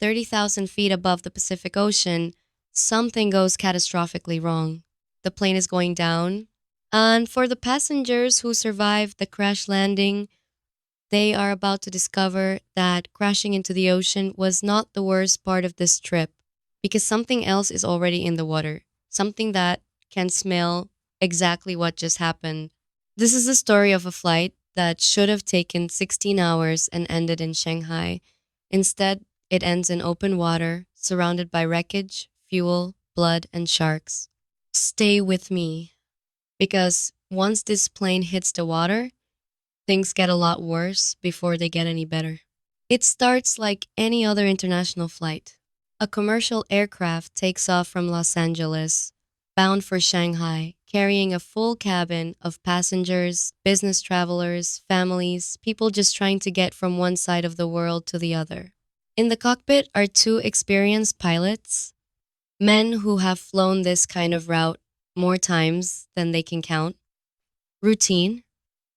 30,000 feet above the Pacific Ocean, something goes catastrophically wrong. The plane is going down, and for the passengers who survived the crash landing, they are about to discover that crashing into the ocean was not the worst part of this trip because something else is already in the water, something that can smell exactly what just happened. This is the story of a flight that should have taken 16 hours and ended in Shanghai. Instead, it ends in open water, surrounded by wreckage, fuel, blood, and sharks. Stay with me because once this plane hits the water, things get a lot worse before they get any better. It starts like any other international flight. A commercial aircraft takes off from Los Angeles, bound for Shanghai, carrying a full cabin of passengers, business travelers, families, people just trying to get from one side of the world to the other. In the cockpit are two experienced pilots, men who have flown this kind of route more times than they can count. Routine,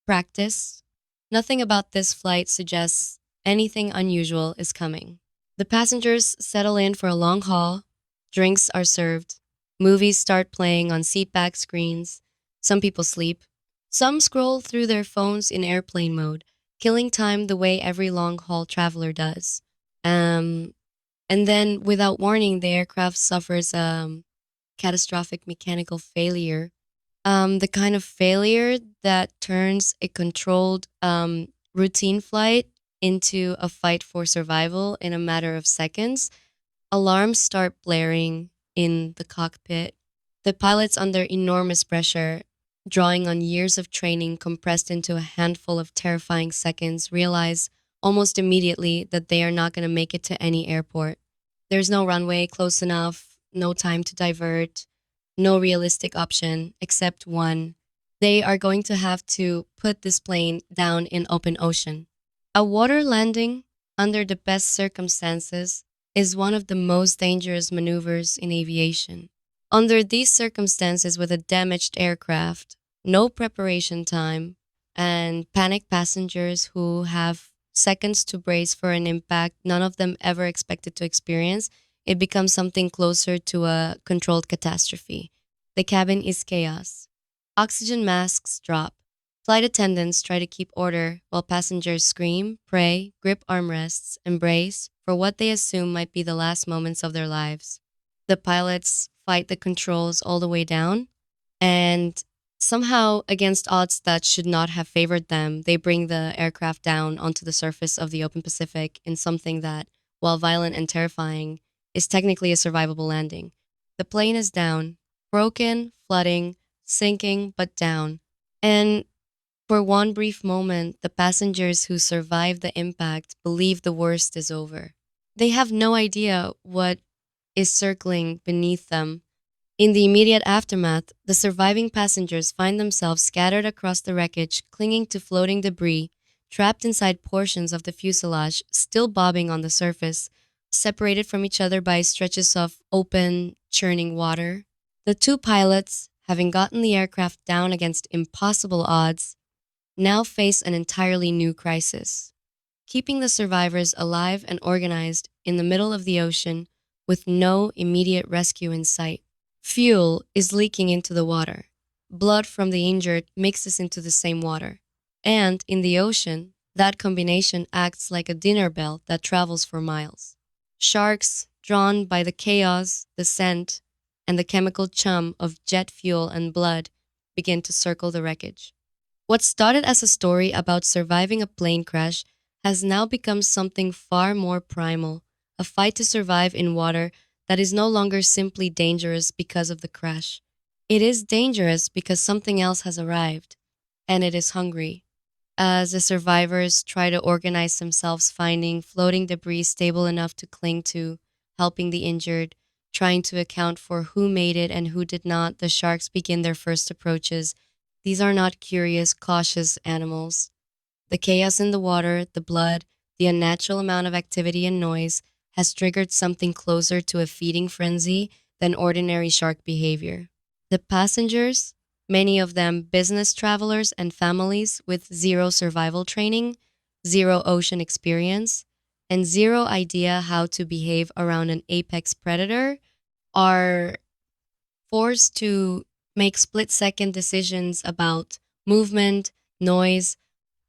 practice. Nothing about this flight suggests anything unusual is coming. The passengers settle in for a long haul, drinks are served, movies start playing on seatback screens, some people sleep, some scroll through their phones in airplane mode, killing time the way every long haul traveler does. Um, and then, without warning, the aircraft suffers catastrophic mechanical failure, the kind of failure that turns a controlled routine flight into a fight for survival in a matter of seconds. Alarms start blaring in the cockpit. The pilots, under enormous pressure, drawing on years of training compressed into a handful of terrifying seconds, realize almost immediately that they are not going to make it to any airport. There's no runway close enough, no time to divert, no realistic option except one. They are going to have to put this plane down in open ocean. A water landing under the best circumstances is one of the most dangerous maneuvers in aviation. Under these circumstances, with a damaged aircraft, no preparation time, and panicked passengers who have seconds to brace for an impact none of them ever expected to experience, it becomes something closer to a controlled catastrophe. The cabin is chaos. Oxygen masks drop. Flight attendants try to keep order while passengers scream, pray, grip armrests, and brace for what they assume might be the last moments of their lives. The pilots fight the controls all the way down, and somehow, against odds that should not have favored them, they bring the aircraft down onto the surface of the open Pacific in something that, while violent and terrifying, is technically a survivable landing. The plane is down, broken, flooding, sinking, but down. And for one brief moment, the passengers who survived the impact believe the worst is over. They have no idea what is circling beneath them. In the immediate aftermath, the surviving passengers find themselves scattered across the wreckage, clinging to floating debris, trapped inside portions of the fuselage still bobbing on the surface, separated from each other by stretches of open, churning water. The two pilots, having gotten the aircraft down against impossible odds, now face an entirely new crisis. Keeping the survivors alive and organized in the middle of the ocean with no immediate rescue in sight. Fuel is leaking into the water. Blood from the injured mixes into the same water. And in the ocean, that combination acts like a dinner bell that travels for miles. Sharks, drawn by the chaos, the scent, and the chemical chum of jet fuel and blood, begin to circle the wreckage. What started as a story about surviving a plane crash has now become something far more primal, a fight to survive in water that is no longer simply dangerous because of the crash. It is dangerous because something else has arrived, and it is hungry. As the survivors try to organize themselves, finding floating debris stable enough to cling to, helping the injured, trying to account for who made it and who did not, the sharks begin their first approaches. These are not curious, cautious animals. The chaos in the water, the blood, the unnatural amount of activity and noise has triggered something closer to a feeding frenzy than ordinary shark behavior. The passengers, many of them business travelers and families with zero survival training, zero ocean experience, and zero idea how to behave around an apex predator are forced to make split second decisions about movement, noise,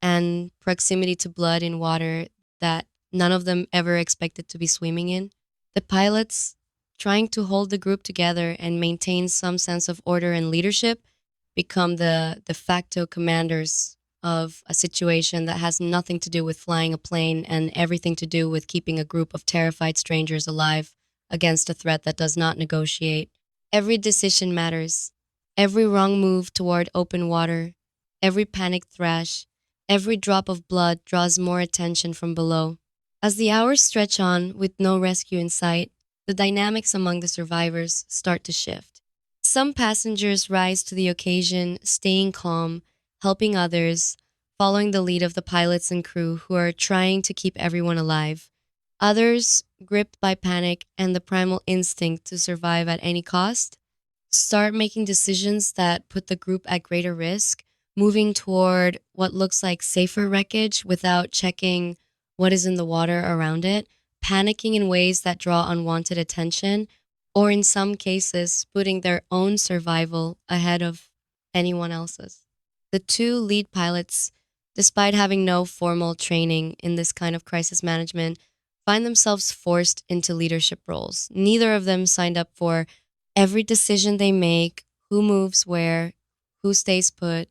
and proximity to blood in water that none of them ever expected to be swimming in. The pilots, trying to hold the group together and maintain some sense of order and leadership, become the de facto commanders of a situation that has nothing to do with flying a plane and everything to do with keeping a group of terrified strangers alive against a threat that does not negotiate. Every decision matters. Every wrong move toward open water, every panicked thrash, every drop of blood draws more attention from below. As the hours stretch on with no rescue in sight, the dynamics among the survivors start to shift. Some passengers rise to the occasion, staying calm, helping others, following the lead of the pilots and crew who are trying to keep everyone alive. Others, gripped by panic and the primal instinct to survive at any cost, start making decisions that put the group at greater risk, moving toward what looks like safer wreckage without checking what is in the water around it, panicking in ways that draw unwanted attention, or in some cases, putting their own survival ahead of anyone else's. The two lead pilots, despite having no formal training in this kind of crisis management, find themselves forced into leadership roles. Neither of them signed up for every decision they make, who moves where, who stays put,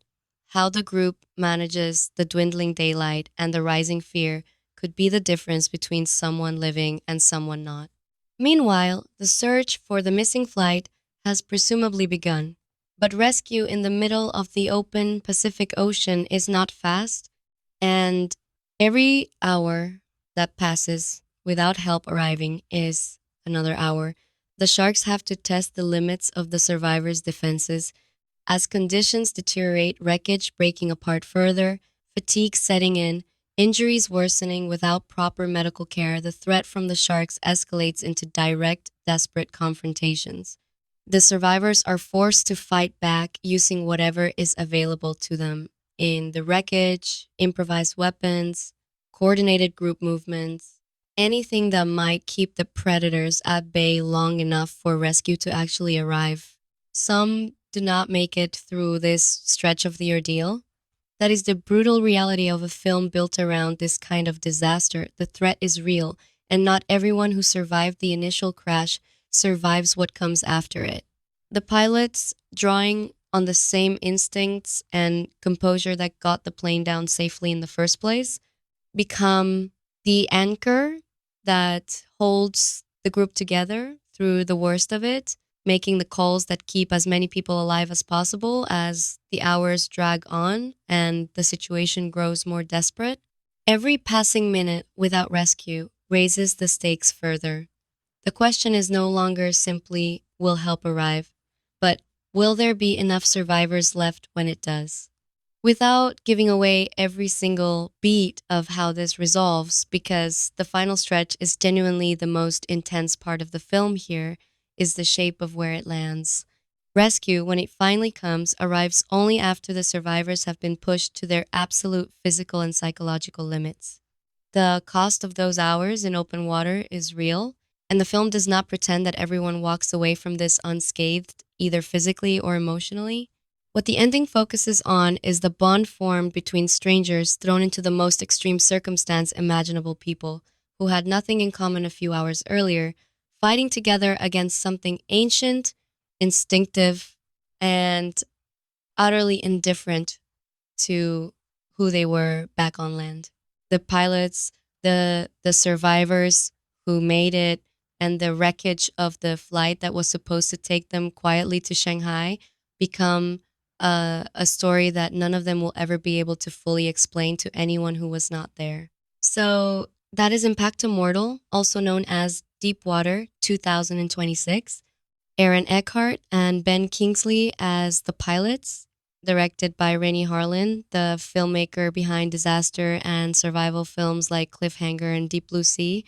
how the group manages the dwindling daylight and the rising fear could be the difference between someone living and someone not. Meanwhile, the search for the missing flight has presumably begun. But rescue in the middle of the open Pacific Ocean is not fast, and every hour that passes without help arriving is another hour. The sharks have to test the limits of the survivors' defenses. As conditions deteriorate, wreckage breaking apart further, fatigue setting in, injuries worsening without proper medical care, the threat from the sharks escalates into direct, desperate confrontations. The survivors are forced to fight back using whatever is available to them in the wreckage, improvised weapons, coordinated group movements, anything that might keep the predators at bay long enough for rescue to actually arrive. Some do not make it through this stretch of the ordeal. That is the brutal reality of a film built around this kind of disaster. The threat is real, and not everyone who survived the initial crash survives what comes after it. The pilots, drawing on the same instincts and composure that got the plane down safely in the first place, become the anchor that holds the group together through the worst of it, making the calls that keep as many people alive as possible as the hours drag on and the situation grows more desperate. Every passing minute without rescue raises the stakes further. The question is no longer simply, will help arrive, but will there be enough survivors left when it does? Without giving away every single beat of how this resolves, because the final stretch is genuinely the most intense part of the film here, is the shape of where it lands. Rescue, when it finally comes, arrives only after the survivors have been pushed to their absolute physical and psychological limits. The cost of those hours in open water is real, and the film does not pretend that everyone walks away from this unscathed, either physically or emotionally. What the ending focuses on is the bond formed between strangers thrown into the most extreme circumstance imaginable, people who had nothing in common a few hours earlier, fighting together against something ancient, instinctive, and utterly indifferent to who they were back on land. The pilots, the survivors who made it, and the wreckage of the flight that was supposed to take them quietly to Shanghai become a story that none of them will ever be able to fully explain to anyone who was not there. So that is Impact Immortal, also known as Deepwater 2026. Aaron Eckhart and Ben Kingsley as the pilots, directed by Rennie Harlan, the filmmaker behind disaster and survival films like Cliffhanger and Deep Blue Sea.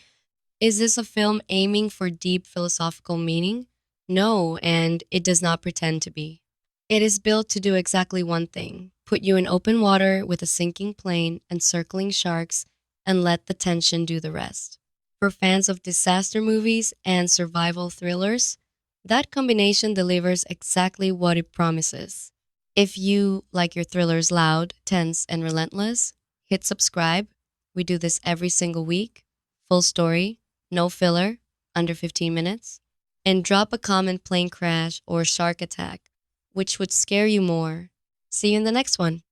Is this a film aiming for deep philosophical meaning? No, and it does not pretend to be. It is built to do exactly one thing: put you in open water with a sinking plane and circling sharks and let the tension do the rest. For fans of disaster movies and survival thrillers, that combination delivers exactly what it promises. If you like your thrillers loud, tense, and relentless, hit subscribe. We do this every single week. Full story, no filler, under 15 minutes. And drop a comment plane crash or shark attack, which would scare you more. See you in the next one.